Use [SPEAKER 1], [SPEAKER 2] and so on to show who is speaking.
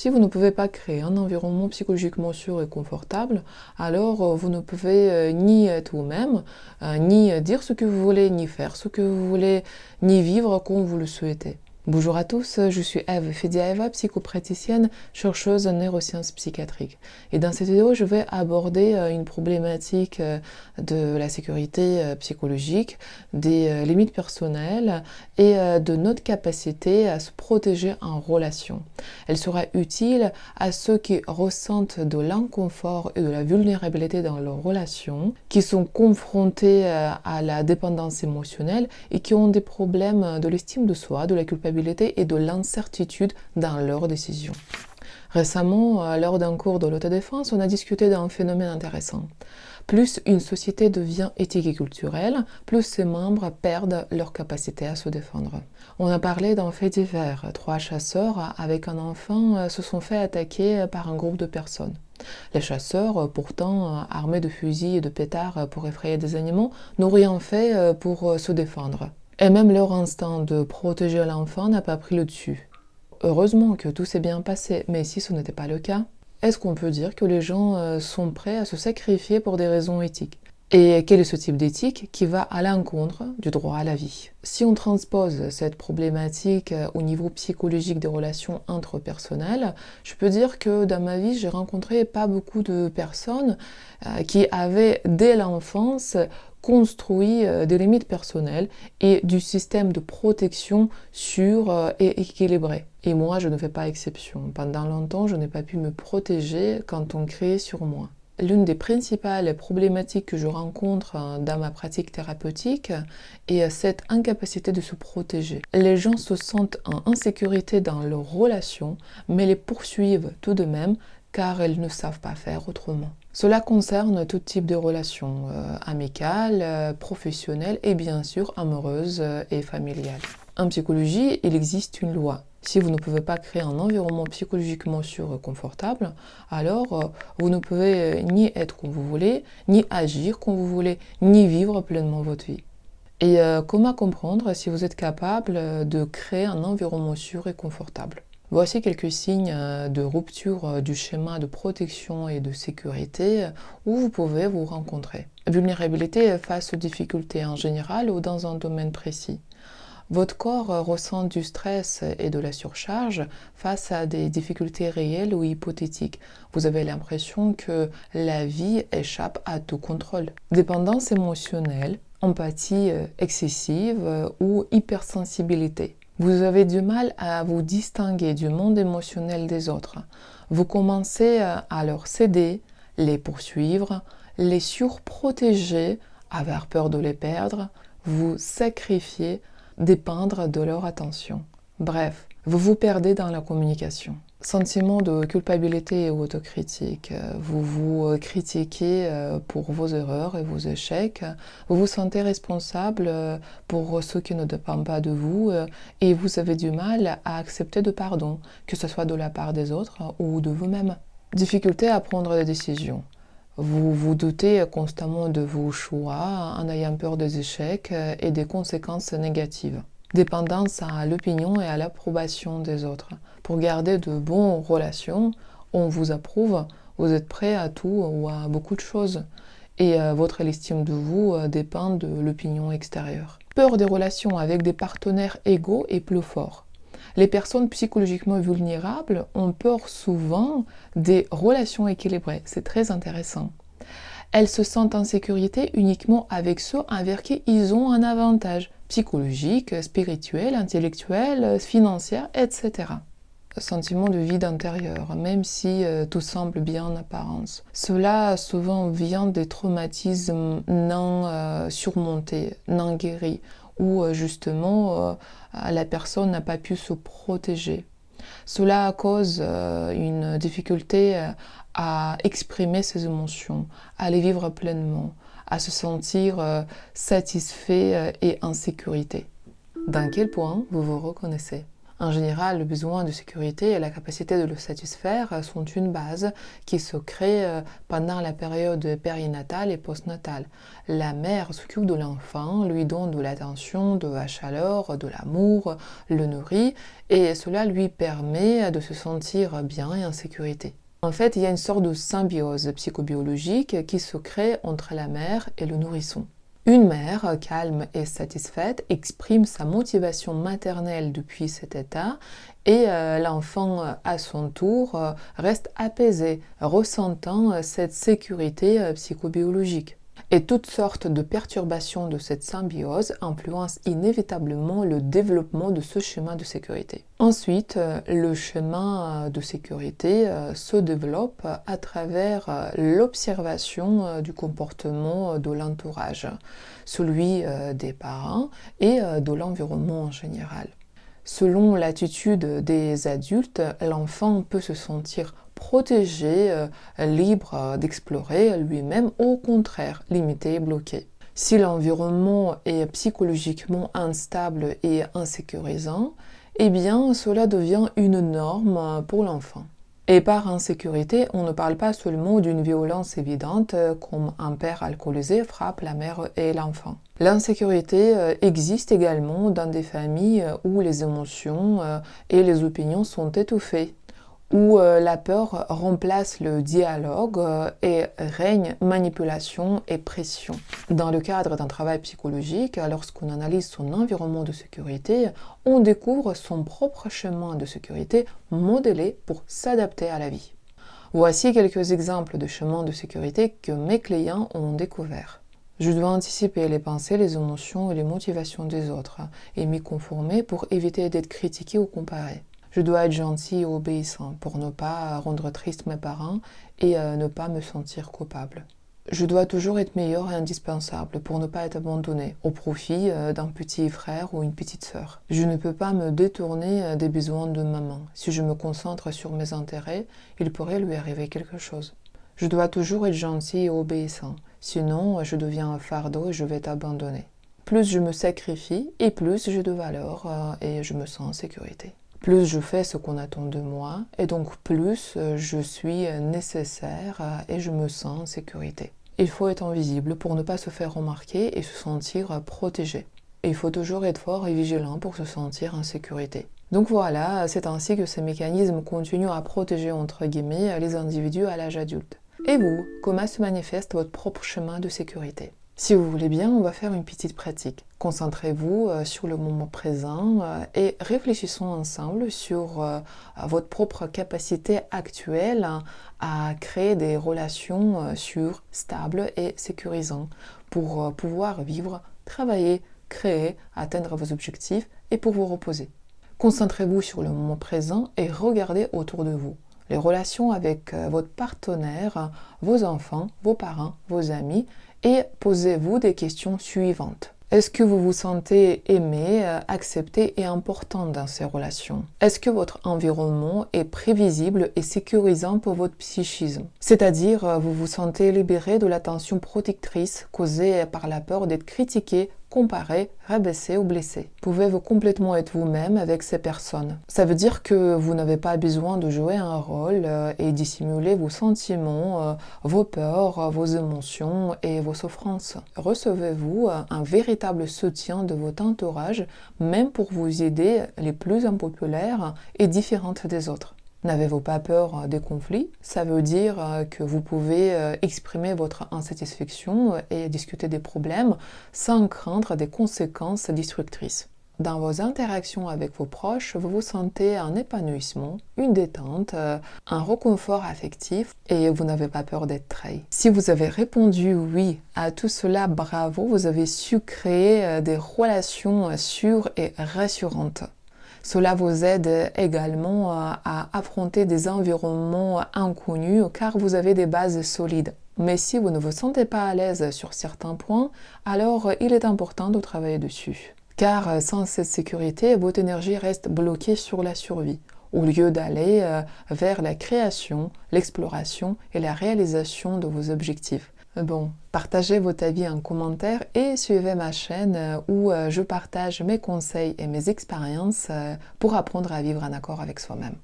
[SPEAKER 1] Si vous ne pouvez pas créer un environnement psychologiquement sûr et confortable, alors vous ne pouvez ni être vous-même, ni dire ce que vous voulez, ni faire ce que vous voulez, ni vivre comme vous le souhaitez. Bonjour à tous, je suis Eve Fediaeva, psychopraticienne, chercheuse en neurosciences psychiatriques. Et dans cette vidéo, je vais aborder une problématique de la sécurité psychologique, des limites personnelles et de notre capacité à se protéger en relation. Elle sera utile à ceux qui ressentent de l'inconfort et de la vulnérabilité dans leurs relations, qui sont confrontés à la dépendance émotionnelle et qui ont des problèmes de l'estime de soi, de la culpabilité et de l'incertitude dans leurs décisions. Récemment, lors d'un cours de l'autodéfense, on a discuté d'un phénomène intéressant. Plus une société devient éthique et culturelle, plus ses membres perdent leur capacité à se défendre. On a parlé d'un fait divers. 3 chasseurs avec un enfant se sont fait attaquer par un groupe de personnes. Les chasseurs, pourtant armés de fusils et de pétards pour effrayer des animaux, n'ont rien fait pour se défendre. Et même leur instinct de protéger l'enfant n'a pas pris le dessus. Heureusement que tout s'est bien passé, mais si ce n'était pas le cas, est-ce qu'on peut dire que les gens sont prêts à se sacrifier pour des raisons éthiques? Et quel est ce type d'éthique qui va à l'encontre du droit à la vie? Si on transpose cette problématique au niveau psychologique des relations interpersonnelles, je peux dire que dans ma vie, j'ai rencontré pas beaucoup de personnes qui avaient dès l'enfance construit des limites personnelles et du système de protection sûr et équilibré. Et moi, je ne fais pas exception. Pendant longtemps, je n'ai pas pu me protéger quand on crée sur moi. L'une des principales problématiques que je rencontre dans ma pratique thérapeutique est cette incapacité de se protéger. Les gens se sentent en insécurité dans leurs relations, mais les poursuivent tout de même car elles ne savent pas faire autrement. Cela concerne tout type de relations, amicales, professionnelles et bien sûr amoureuses et familiales. En psychologie, il existe une loi. Si vous ne pouvez pas créer un environnement psychologiquement sûr et confortable, alors vous ne pouvez ni être comme vous voulez, ni agir comme vous voulez, ni vivre pleinement votre vie. Et comment comprendre si vous êtes capable de créer un environnement sûr et confortable? Voici quelques signes de rupture du schéma de protection et de sécurité où vous pouvez vous rencontrer. Vulnérabilité face aux difficultés en général ou dans un domaine précis. Votre corps ressent du stress et de la surcharge face à des difficultés réelles ou hypothétiques. Vous avez l'impression que la vie échappe à tout contrôle. Dépendance émotionnelle, empathie excessive ou hypersensibilité. Vous avez du mal à vous distinguer du monde émotionnel des autres. Vous commencez à leur céder, les poursuivre, les surprotéger, avoir peur de les perdre, vous sacrifier, dépendre de leur attention. Bref, vous vous perdez dans la communication. Sentiment de culpabilité et autocritique. Vous vous critiquez pour vos erreurs et vos échecs. Vous vous sentez responsable pour ceux qui ne dépendent pas de vous et vous avez du mal à accepter de pardon, que ce soit de la part des autres ou de vous-même. Difficulté à prendre des décisions. Vous vous doutez constamment de vos choix en ayant peur des échecs et des conséquences négatives. Dépendance à l'opinion et à l'approbation des autres. Pour garder de bonnes relations, on vous approuve, vous êtes prêt à tout ou à beaucoup de choses. Et votre estime de vous dépend de l'opinion extérieure. Peur des relations avec des partenaires égaux et plus forts. Les personnes psychologiquement vulnérables ont peur souvent des relations équilibrées. C'est très intéressant. Elles se sentent en sécurité uniquement avec ceux envers qui ils ont un avantage psychologique, spirituel, intellectuel, financier, etc. Sentiment de vide intérieur, même si tout semble bien en apparence. Cela souvent vient des traumatismes non surmontés, non guéris, où justement la personne n'a pas pu se protéger. Cela cause une difficulté à exprimer ses émotions, à les vivre pleinement, à se sentir satisfait et en sécurité. Dans quel point vous vous reconnaissez? En général, le besoin de sécurité et la capacité de le satisfaire sont une base qui se crée pendant la période périnatale et postnatale. La mère s'occupe de l'enfant, lui donne de l'attention, de la chaleur, de l'amour, le nourrit et cela lui permet de se sentir bien et en sécurité. En fait, il y a une sorte de symbiose psychobiologique qui se crée entre la mère et le nourrisson. Une mère calme et satisfaite exprime sa motivation maternelle depuis cet état et l'enfant à son tour reste apaisé, ressentant cette sécurité psychobiologique. Et toutes sortes de perturbations de cette symbiose influencent inévitablement le développement de ce schéma de sécurité. Ensuite, le schéma de sécurité se développe à travers l'observation du comportement de l'entourage, celui des parents et de l'environnement en général. Selon l'attitude des adultes, l'enfant peut se sentir protégé, libre d'explorer lui-même, au contraire, limité et bloqué. Si l'environnement est psychologiquement instable et insécurisant, eh bien cela devient une norme pour l'enfant. Et par insécurité, on ne parle pas seulement d'une violence évidente comme un père alcoolisé frappe la mère et l'enfant. L'insécurité existe également dans des familles où les émotions et les opinions sont étouffées, où la peur remplace le dialogue et règne manipulation et pression. Dans le cadre d'un travail psychologique, lorsqu'on analyse son environnement de sécurité, on découvre son propre chemin de sécurité modélé pour s'adapter à la vie. Voici quelques exemples de chemins de sécurité que mes clients ont découverts. Je dois anticiper les pensées, les émotions et les motivations des autres et m'y conformer pour éviter d'être critiqué ou comparé. Je dois être gentil et obéissant pour ne pas rendre triste mes parents et ne pas me sentir coupable. Je dois toujours être meilleur et indispensable pour ne pas être abandonné au profit d'un petit frère ou une petite sœur. Je ne peux pas me détourner des besoins de maman. Si je me concentre sur mes intérêts, il pourrait lui arriver quelque chose. Je dois toujours être gentil et obéissant, sinon je deviens un fardeau et je vais t'abandonner. Plus je me sacrifie et plus j'ai de valeur et je me sens en sécurité. Plus je fais ce qu'on attend de moi, et donc plus je suis nécessaire et je me sens en sécurité. Il faut être invisible pour ne pas se faire remarquer et se sentir protégé. Et il faut toujours être fort et vigilant pour se sentir en sécurité. Donc voilà, c'est ainsi que ces mécanismes continuent à protéger entre guillemets les individus à l'âge adulte. Et vous, comment se manifeste votre propre chemin de sécurité ? Si vous voulez bien, on va faire une petite pratique. Concentrez-vous sur le moment présent et réfléchissons ensemble sur votre propre capacité actuelle à créer des relations sûres, stables et sécurisantes pour pouvoir vivre, travailler, créer, atteindre vos objectifs et pour vous reposer. Concentrez-vous sur le moment présent et regardez autour de vous. Les relations avec votre partenaire, vos enfants, vos parents, vos amis, et posez-vous des questions suivantes. Est-ce que vous vous sentez aimé, accepté et important dans ces relations? Est-ce que votre environnement est prévisible et sécurisant pour votre psychisme? C'est-à-dire, vous vous sentez libéré de la tension protectrice causée par la peur d'être critiqué, comparé, rabaissé ou blessé. Pouvez-vous complètement être vous-même avec ces personnes? Ça veut dire que vous n'avez pas besoin de jouer un rôle et dissimuler vos sentiments, vos peurs, vos émotions et vos souffrances. Recevez-vous un véritable soutien de votre entourage, même pour vous aider les plus impopulaires et différentes des autres. N'avez-vous pas peur des conflits? Ça veut dire que vous pouvez exprimer votre insatisfaction et discuter des problèmes sans craindre des conséquences destructrices. Dans vos interactions avec vos proches, vous vous sentez un épanouissement, une détente, un réconfort affectif et vous n'avez pas peur d'être trahi. Si vous avez répondu oui à tout cela, bravo, vous avez su créer des relations sûres et rassurantes. Cela vous aide également à affronter des environnements inconnus car vous avez des bases solides. Mais si vous ne vous sentez pas à l'aise sur certains points, alors il est important de travailler dessus. Car sans cette sécurité, votre énergie reste bloquée sur la survie, au lieu d'aller vers la création, l'exploration et la réalisation de vos objectifs. Bon, partagez votre avis en commentaire et suivez ma chaîne où je partage mes conseils et mes expériences pour apprendre à vivre en accord avec soi-même.